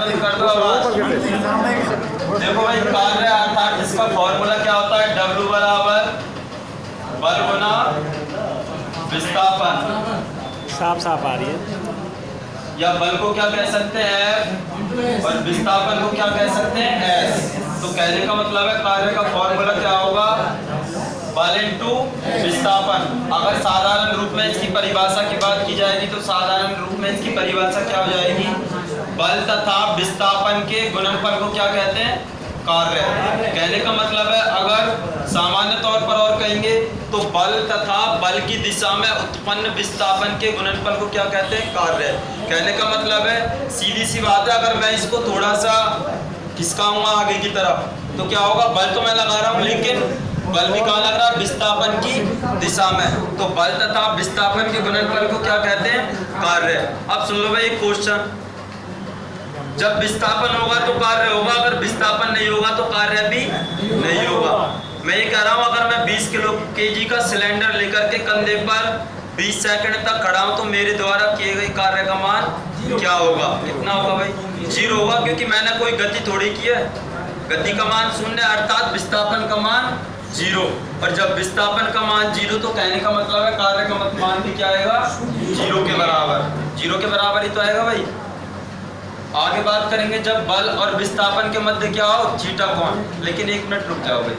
बंद कर दो आवाज। देखो भाई कार्य अर्थात इसका फॉर्मूला क्या होता है, W बराबर बल गुना विस्थापन। साफ साफ आ रही है। या बल को क्या कह सकते हैं F और विस्थापन को क्या कह सकते हैं S। तो कहने का मतलब है कार्य का फॉर्मूला क्या होगा, बल इंटू विस्थापन। अगर साधारण रूप में इसकी परिभाषा की बात की जाएगी तो साधारण रूप में इसकी परिभाषा क्या हो जाएगी, बल तथा विस्थापन के गुणनफल को क्या कहते हैं, कार्य। कहने का मतलब है अगर सामान्य तौर पर और कहेंगे तो बल तथा बल की दिशा में उत्पन्न विस्थापन के गुणनफल को क्या कहते हैं, कार्य। कहने का मतलब है सीधी सी बात है, अगर मैं इसको थोड़ा सा खिसकाऊंगा आगे की तरफ तो क्या होगा, बल तो मैं लगा रहा हूँ लेकिन बल भी कहाँ लग रहा है, विस्थापन की दिशा में। तो बल तथा विस्थापन के गुणनफल को क्या कहते हैं, कार्य। अब सुन लो भाई एक क्वेश्चन, जब विस्थापन होगा तो कार्य होगा, अगर विस्थापन नहीं होगा तो कार्य भी नहीं होगा। मैं ये कह रहा हूँ अगर मैं 20 किलो केजी का सिलेंडर लेकर के कंधे पर 20 सेकंड तक खड़ा हूँ तो मेरे द्वारा किए गए कार्य का मान क्या होगा, कितना होगा भाई, 0 होगा, क्योंकि मैंने कोई गति थोड़ी की है। गति का मान 0 अर्थात विस्थापन का मान 0। और जब विस्थापन का मान 0 तो कहने का मतलब है कार्य का मान भी क्या आएगा, 0 के बराबर। 0 के बराबर ही तो आएगा भाई। आगे बात करेंगे जब बल और विस्थापन के मध्य क्या हो, थीटा कोण। लेकिन एक मिनट रुक जाओ भाई,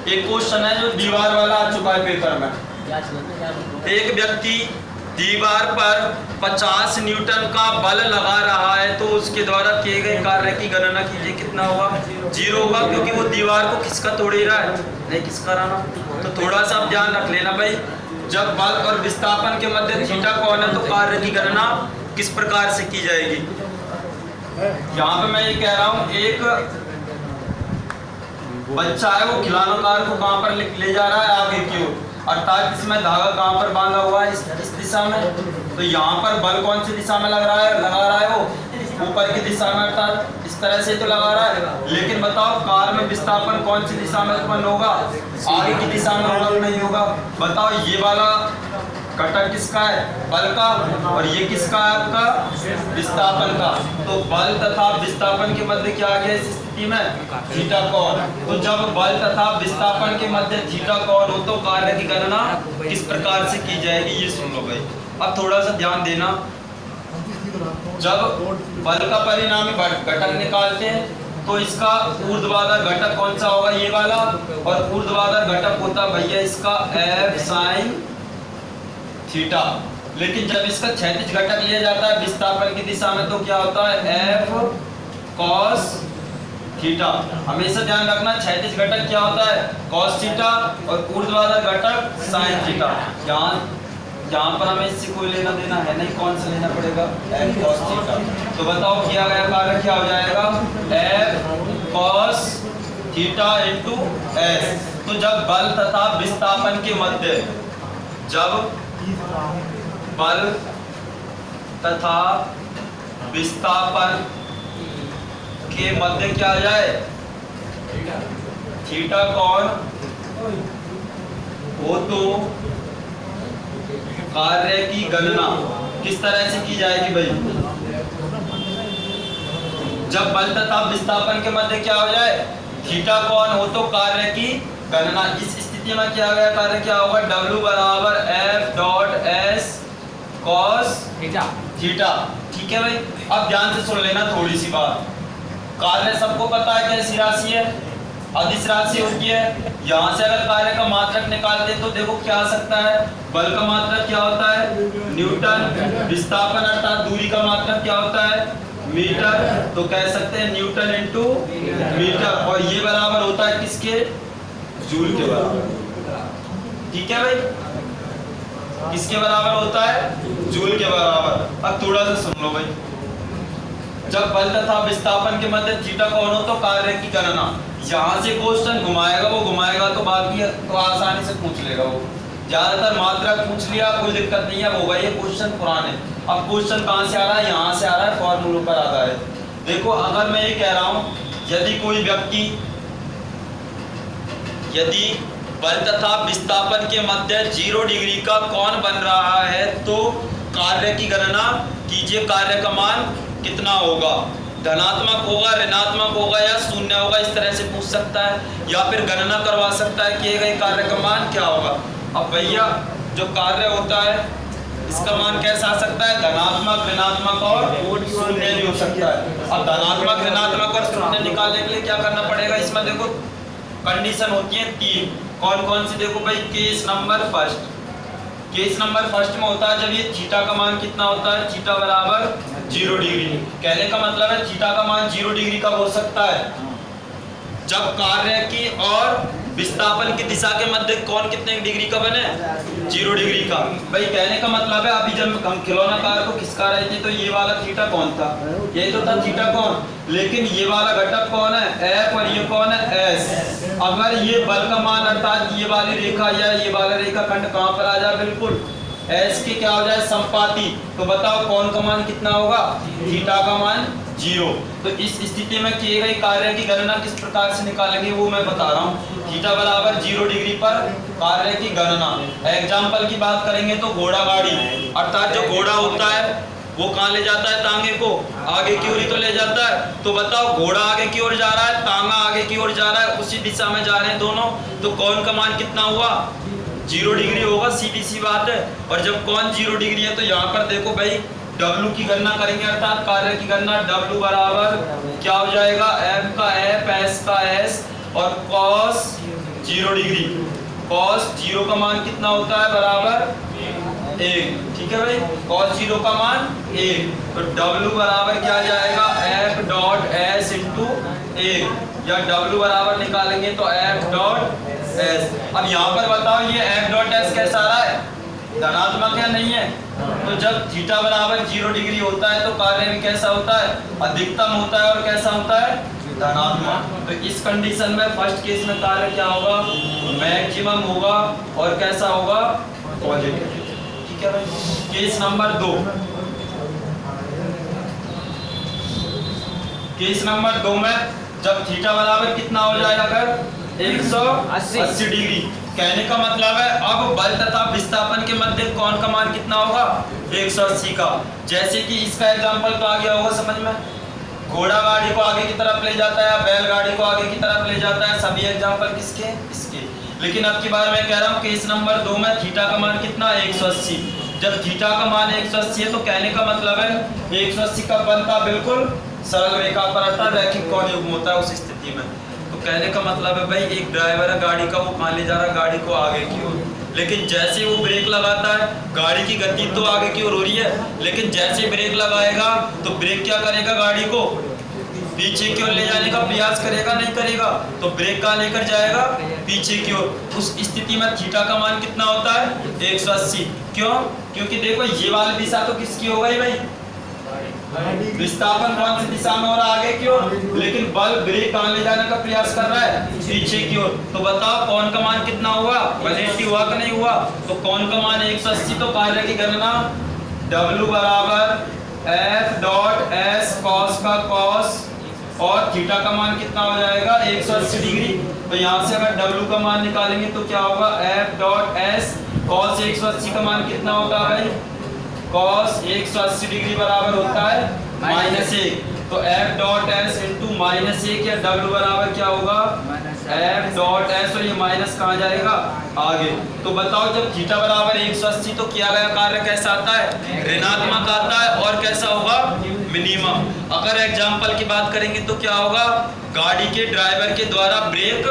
एक क्वेश्चन है जो दीवार वाला आ चुका है पेपर में। एक व्यक्ति दीवार पर 50 न्यूटन का बल लगा रहा है तो उसके द्वारा किए गए कार्य की गणना कीजिए, कितना होगा, 0 होगा, क्योंकि वो दीवार को खिसका तोड़ ही रहा है, नहीं खिसका रहा ना। तो थोड़ा सा आप ध्यान रख लेना भाई, जब बल और विस्थापन के मध्य थीटा कोण है तो कार्य की गणना किस प्रकार से की जाएगी। यहाँ पे मैं ये कह रहा हूँ एक बच्चा है वो खिलौना कार को कहाँ पर ले जा रहा है, आगे की ओर, अर्थात इसमें धागा कहाँ पर बांधा हुआ है, इस दिशा में। तो यहाँ पर बल कौन सी दिशा में लगा रहा है वो ऊपर की दिशा में, अर्थात इस तरह से तो लगा रहा है। लेकिन बताओ कार में विस्थापन कौन सी दिशा में उत्पन्न होगा, आगे की दिशा में होगा, नहीं होगा। बताओ ये वाला घटक किसका है, बल का, और ये किसका है, आपका विस्थापन का। तो बल तथा विस्थापन के मध्य क्या आ गया इस स्थिति में, थीटा कोण। तो जब बल तथा विस्थापन के मध्य थीटा कोण हो तो कार्य की गणना किस प्रकार से की जाएगी, ये सुन लो भाई। अब थोड़ा सा ध्यान देना, जब बल का परिणामी घटक निकालते हैं तो इसका ऊर्ध्वाधर घटक कौन सा होगा, ये वाला, और ऊर्ध्वाधर घटक होता भैया इसका F sin थीटा। लेकिन जब इसका क्षैतिज घटक लिया जाता है विस्थापन की दिशा में तो क्या होता है, F cos थीटा। हमेशा ध्यान रखना क्षैतिज घटक क्या होता है, cos थीटा, और ऊर्ध्वाधर घटक sin थीटा। यहाँ पर हमें इससे कोई लेना देना है नहीं, कौन सा लेना पड़ेगा, F cos थीटा। तो बताओ किया गया कार्य क्या हो जाएगा, F cos theta into S। तो जब बल तथा विस्थापन के मध्य, जब बल तथा विस्थापन के मध्य क्या आ जाए, थीटा कोण हो तो कार्य की गणना किस तरह से की जाएगी भाई, जब बल तथा विस्थापन के मध्य क्या हो जाए, थीटा कोण हो तो कार्य की गणना। इस स्थिति में क्या गया कार्य क्या होगा, W बराबर F dot S cos theta. ठीक है भाई। अब ध्यान से सुन लेना थोड़ी सी बात, कार्य सबको पता है कैसी राशि है, अदिश राशि होती है। यहाँ से अगर कार्य का मात्रक निकालते तो देखो क्या आ सकता है, बल का मात्रक क्या होता है, न्यूटन, विस्थापन अर्थात दूरी का मात्रक क्या होता है, मीटर। तो कह सकते हैं न्यूटन इंटू मीटर, और ये बराबर होता है किसके, जूल के बराबर। ठीक है भाई, किसके बराबर होता है, जूल के बराबर। अब थोड़ा सा सुन लो भाई, जब बल तथा विस्थापन के मध्य थीटा कोण हो तो कार्य की गणना। यहाँ से क्वेश्चन घुमाएगा वो घुमाएगा तो बाकी तो आसानी से पूछ लेगा वो, ज्यादातर मात्रक पूछ लिया कोई दिक्कत नहीं है वो भाई, ये क्वेश्चन पुराने। अब क्वेश्चन कहाँ से आ रहा है, यहाँ से आ रहा है, फॉर्मूलों पर आता है। देखो अगर मैं ये कह रहा हूँ यदि कोई व्यक्ति, यदि बल तथा विस्थापन के मध्य 0 डिग्री का कोण बन रहा है तो कार्य की गणना कीजिए, कार्य का मान कितना होगा। धनात्मक होगा, ऋणात्मक होगा या शून्य होगा, इस तरह से पूछ सकता है, या फिर गणना करवा सकता है किए गए कार्य का मान क्या होगा। अब भैया जो कार्य होता है इसका मान कैसा आ सकता है, धनात्मक, ऋणात्मक और शून्य भी हो सकता है। अब धनात्मक, ऋणात्मक और शून्य निकालने के लिए क्या करना पड़ेगा, इसमें देखो कंडीशन होती है 3। कौन कौन सी, देखो भाई case number first. Case number first में होता है जब ये थीटा का मान कितना होता है, थीटा बराबर 0 डिग्री। कहने का मतलब है थीटा का मान 0 डिग्री कब हो सकता है, जब कार्य की और विस्थापन की दिशा के मध्य कौन कितने डिग्री का बने, 0 डिग्री का। भाई कहने का मतलब है अभी जब हम खिलौना कार को खिसका रहे थे तो ये वाला थीटा कौन था, यही तो था थीटा कौन, लेकिन ये वाला घटक कौन है, एफ, और ये कौन है, एस। अगर ये बल का मान अर्थात ये वाली रेखा या ये वाला रेखा खंड कहाँ पर आ जाए, बिल्कुल एस के क्या हो जाए, संपाती, तो बताओ कौन का मान कितना होगा, थीटा का मान 0। तो इस स्थिति में किए गए कार्य की गणना किस प्रकार से निकालेंगे वो मैं बता रहा हूँ। थीटा बराबर 0 डिग्री पर कार्य की गणना। एग्जाम्पल की बात करेंगे तो घोड़ा गाड़ी, अर्थात जो घोड़ा होता है वो कहाँ ले जाता है, तांगे को आगे की ओर ही तो ले जाता है। तो बताओ घोड़ा आगे की ओर जा रहा है, तांगा आगे की ओर जा रहा है, उसी दिशा में जा रहे हैं दोनों, तो कौन का मान कितना हुआ, 0 डिग्री होगा, सीधी सी बात है। और जब कौन 0 डिग्री है तो यहाँ पर देखो भाई W की गणना करेंगे, अर्थात कार्य की गणना। W बराबर क्या हो जाएगा, M का F, S का S और cos 0 डिग्री। cos 0 का मान कितना होता है, बराबर 1। ठीक है भाई, cos 0 का मान 1, तो W बराबर क्या जाएगा, F डॉट S इंटू 1, या W बराबर निकालेंगे तो F डॉट S। अब यहाँ पर बताओ ये F डॉट S कैसा आ रहा है, धनात्मक है नहीं है, तो जब थीटा बराबर 0 डिग्री होता है तो कार्य भी कैसा होता है, अधिकतम होता है और कैसा होता है, धनात्मक। तो इस कंडीशन में फर्स्ट केस में कार्य क्या होगा, मैक्सिमम होगा और कैसा होगा, पॉजिटिव। ठीक है भाई। केस नंबर 2, केस नंबर 2 में जब थीटा बराबर कितना हो जाएगा, अगर 180 डिग्री, कहने का मतलब है अब बल तथा विस्थापन के मध्य कौन का मान कितना होगा, 180 का। जैसे कि इसका एग्जांपल तो आ गया होगा समझ में, घोड़ा गाड़ी को आगे की तरफ ले जाता है, बैलगाड़ी को आगे की तरफ ले जाता है, सभी एग्जांपल किसके, इसके। लेकिन अब की बार मैं कह रहा हूँ केस नंबर 2 में थीटा का मान कितना, 180। जब थीटा का मान 180 है तो कहने का मतलब है 180 का बनता बिल्कुल सरल रेखा पर अर्थात रैखिक कोण युग्म होता है उस स्थिति में। तो कहने का मतलब है भाई एक ड्राइवर है गाड़ी का, वो मान ले जा रहा है गाड़ी को आगे की ओर, लेकिन जैसे वो ब्रेक लगाता है गाड़ी की गति तो आगे की ओर हो रही है, लेकिन जैसे ब्रेक लगाएगा तो ब्रेक क्या करेगा, गाड़ी को पीछे की ओर ले जाने का प्रयास करेगा, नहीं करेगा, तो ब्रेक कहाँ लेकर जाएगा, पीछे की ओर। उस स्थिति में थीटा का मान कितना होता है, 180। क्यों, क्योंकि देखो ये वाली दिशा तो किसकी हो गई भाई, विस्थापन कौन सी दिशा में हो रहा है, आगे की ओर, लेकिन बल ब्रेक कहाँ ले जाने का प्रयास कर रहा है, पीछे की ओर। तो बताओ कौन का मान कितना हुआ, 180 हुआ कि नहीं हुआ, तो कौन का मान 180। तो कार्य की गणना W बराबर F डॉट S cos का cos और थीटा का मान कितना हो जाएगा, 180 डिग्री। तो यहाँ से अगर W का मान निकालेंगे तो क्या होगा, F डॉट S cos 180 का मान कितना होता है भाई, cos 180 डिग्री बराबर होता है -1। तो F डॉट S इंटू -1 या W बराबर क्या होगा, F डॉट S, और ये माइनस कहाँ जाएगा, आगे। तो बताओ जब थीटा बराबर 180 तो किया गया कार्य कैसा आता है, ऋणात्मक आता है और कैसा होगा, मिनिमम। अगर एग्जाम्पल की बात करेंगे तो क्या होगा, गाड़ी के ड्राइवर के द्वारा ब्रेक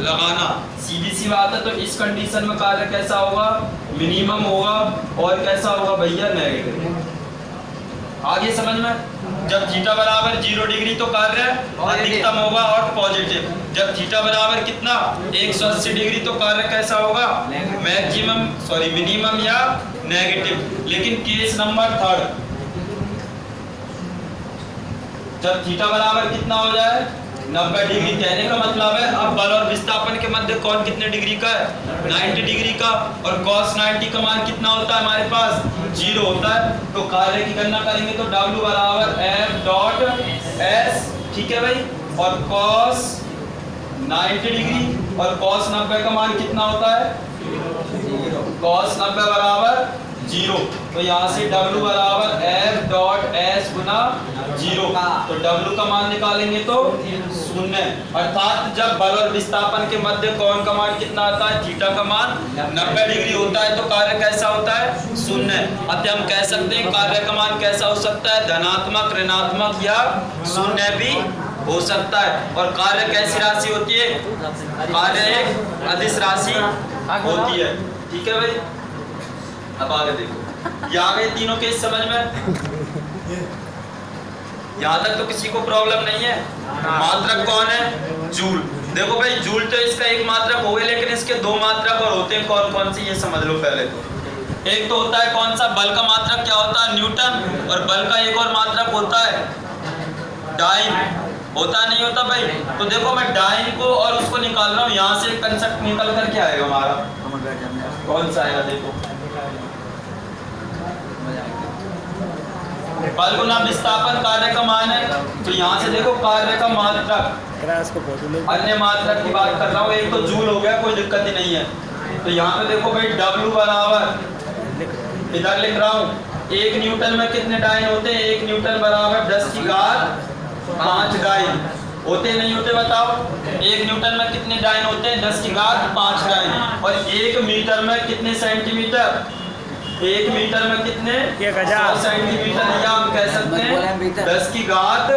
लगाना, सीधी सी बात है। तो इस कंडीशन में कार्य कैसा होगा, मिनिमम होगा और कैसा होगा भैया, नेगेटिव। आगे समझ में, जब थीटा बराबर 0 डिग्री तो कार्य अधिकतम होगा और पॉजिटिव। जब थीटा बराबर कितना, 180 डिग्री तो कार्य कैसा होगा, मैक्सिमम, सॉरी मिनिमम या नेगेटिव। लेकिन केस नंबर 3, जब थीटा बराबर कितना हो जाए, 90 डिग्री, कहने का मतलब है अब बल और विस्थापन के मध्य कौन कितने डिग्री का है, 90 डिग्री का, और cos 90 का मान कितना होता है हमारे पास, 0 होता है। तो कार्य की गणना करेंगे तो W बराबर F डॉट S, ठीक है भाई, और cos 90 डिग्री और cos 90 का मान कितना होता है, cos 90 बराबर 0। तो यहाँ से W बराबर F डॉट S गुना जीरो। तो W का मान निकालेंगे तो 0। अर्थात जब बल और विस्थापन के मध्य कोण का मान कितना आता है, थीटा का मान 90 डिग्री होता है, तो कार्य कैसा होता है, 0। अतः हम कह सकते हैं कार्य का मान कैसा हो सकता है, धनात्मक, ऋणात्मक या 0 भी हो सकता है। और कार्य कैसी राशि होती है, कार्य एक अदिश राशि होती है। ठीक है भाई, अब आगे देखो, ये आ गए तीनों केस समझ में। यहाँ तक तो किसी को प्रॉब्लम नहीं है। मात्रक कौन है, जूल। देखो भाई, जूल तो इसका एक मात्रक हो गया, लेकिन इसके दो मात्रक और होते हैं। कौन कौन से, ये समझ लो पहले तो। एक तो होता है कौन सा, बल का मात्रक क्या होता है, न्यूटन। और बल का एक और मात्रक होता है डाइन। होता नहीं होता भाई। तो देखो मैं डाइन को और उसको निकाल रहा हूँ, यहाँ से कंसेप्ट निकल कर क्या आएगा हमारा, कौन सा आएगा, देखो बल गुना विस्थापन कार्य का मान है। तो यहाँ से देखो कार्य का मात्रक, अन्य मात्रक की बात कर रहा हूँ, एक तो जूल हो गया, कोई दिक्कत ही नहीं है। तो यहाँ पे देखो भाई W बराबर, इधर लिख रहा हूँ, 1 न्यूटन में कितने डाइन होते हैं, 1 न्यूटन बराबर 10 की घात 5 डाइन होते नहीं होते, बताओ। 1 न्यूटन में कितने डाइन होते हैं, 10 की घात 5 डाइन। और 1 मीटर में कितने सेंटीमीटर, 1 मीटर में कितने, 100 सेंटीमीटर, या हम कह सकते हैं 10 की घात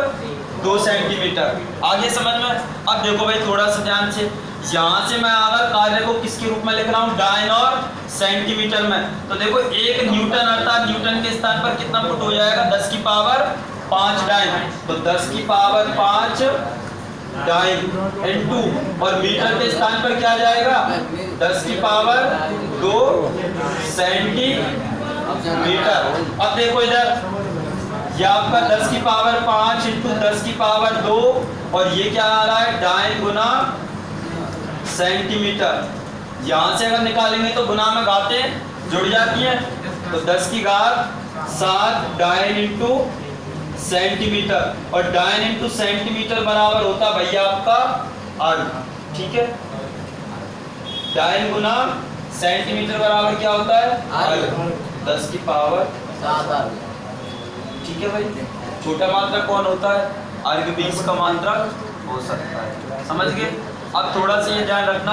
2 सेंटीमीटर। आगे समझ में। अब देखो भाई थोड़ा सा ध्यान से, यहाँ से मैं अगर कार्य को किसके रूप में लिख रहा हूँ, डाइन और सेंटीमीटर में। तो देखो 1 न्यूटन अर्थात न्यूटन के स्थान पर कितना फुट हो जाएगा, 10 की पावर 5 डाइन। तो 10 की पावर 5 डाइन इनटू, और मीटर के स्थान पर क्या जाएगा, 10 की पावर 2 सेंटीमीटर। अब देखो इधर, ये आपका 10 की पावर 5 इंटू 10 की पावर 2, और ये क्या आ रहा है, डाइन गुना सेंटीमीटर। यहाँ से अगर निकालेंगे तो गुना में घातें जुड़ जाती हैं। तो 10 की घात 7 डाइन इंटू सेंटीमीटर, और डाइन इंटू सेंटीमीटर बराबर होता भैया आपका अर्ग। ठीक है, डाइन गुना सेंटीमीटर बराबर क्या होता है, अर्ग, 10 की पावर 7। ठीक है भाई, छोटा मात्रक कौन होता है, अर्ग 20 का मात्रक हो सकता है। समझ गए। अब थोड़ा सा ये ध्यान रखना,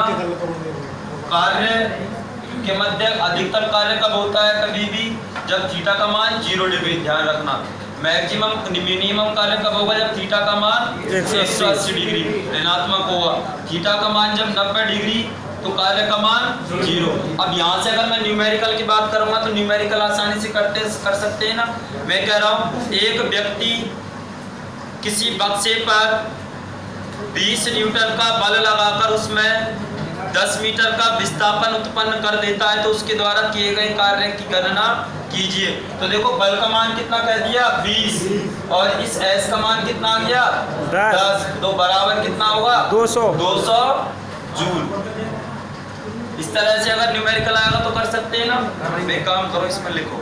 कार्य के मध्य अधिकतम कार्य कब होता है, कभी भी जब थीटा का मान 0 डिग्री। ध्यान रखना, मैक्सिमम मिनिमम कार्य कब होगा, जब थीटा का मान 180 डिग्री ऋणात्मक होगा। थीटा का मान जब 90 डिग्री, तो कार्य का मान 0। अब यहाँ से अगर मैं न्यूमेरिकल की बात करूंगा, तो न्यूमेरिकल आसानी से कर सकते हैं ना। मैं कह रहा हूँ, एक व्यक्ति किसी बक्से पर 20 न्यूटन का बल लगाकर उसमें 10 मीटर का विस्थापन उत्पन्न कर देता है, तो उसके द्वारा किए गए कार्य की गणना कीजिए। तो देखो बल का मान कितना कह दिया, 20, और इस S का मान कितना आ गया, 10। तो बराबर कितना होगा, 200 जूल। इस तरह से अगर न्यूमेरिकल आएगा तो कर सकते हैं ना। एक काम करो, इसमें लिखो